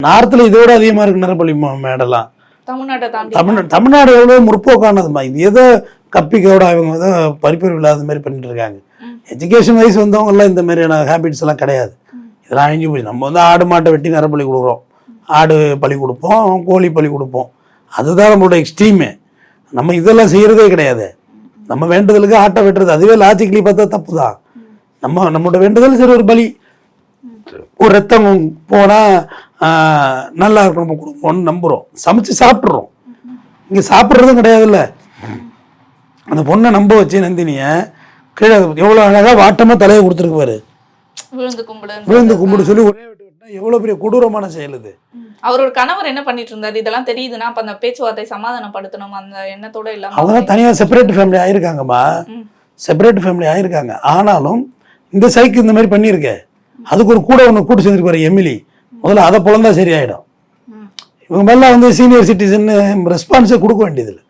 நார்த்தில் இதோட அதிகமாக இருக்கு நரபலி மேடெல்லாம். தமிழ்நாடு எவ்வளோ முற்போக்கானதுமா. இது எதோ கப்பிக்கோட அவங்க ஏதோ பரிப்பறிவு இல்லாத மாதிரி பண்ணிட்டு இருக்காங்க. எஜுகேஷன் வைஸ் வந்தவங்கெல்லாம் இந்த மாதிரியான ஹேபிட்ஸ் எல்லாம் கிடையாது. இதெல்லாம் அழிஞ்சு போச்சு. நம்ம வந்து ஆடு மாட்டை வெட்டி நரபலி கொடுக்குறோம், ஆடு பலி கொடுப்போம், கோழி பலி கொடுப்போம். அதுதான் நம்மளோட எக்ஸ்ட்ரீமே. நம்ம இதெல்லாம் செய்யறதே கிடையாது. நம்ம வேண்டுதலுக்கு ஆட்டை வெட்டுறது அதுவே லாஜிக்கலி பார்த்தா தப்பு தான். நம்மளோட வேண்டுதல் சரி ஒரு பலி, ஒரு ரத்தம் போனால் நல்லா இருக்கும் நம்ம குடும்பம்னு நம்புகிறோம், சமைச்சு சாப்பிட்றோம். இங்கே சாப்பிட்றதும் கிடையாதுல்ல. அந்த பொண்ணை நம்ப வச்சு நந்தினியை கீழே எவ்வளோ அழகாக வாட்டமாக தலையை கொடுத்துருக்கு பாரு, விழுந்து கும்பிடு சொல்லி ஒரே விட்டு விட்டா எவ்வளோ பெரிய கொடூரமான செயல் இது. அவரோட கணவர் என்ன பண்ணிட்டு இருந்தாரு? இதெல்லாம் தெரியுதுன்னா அப்ப அந்த பேச்சுவார்த்தை சமாதானப்படுத்தணும் அந்த எண்ணத்தோட இல்லாம அவங்க தனியாக செப்பரேட் ஃபேமிலி ஆயிருக்காங்கம்மா, செப்பரேட் ஃபேமிலி ஆயிருக்காங்க. ஆனாலும் இந்த சைக்கு இந்த மாதிரி பண்ணியிருக்கேன். அதுக்கு ஒரு கூட ஒன்று கூட்டு செஞ்சிருப்பாரு எமிலி. முதல்ல அதை பொழந்தா சரியாயிடும். இவங்க மேலாம் வந்து சீனியர் சிட்டிசன் ரெஸ்பான்ஸே கொடுக்க வேண்டியதில்லை.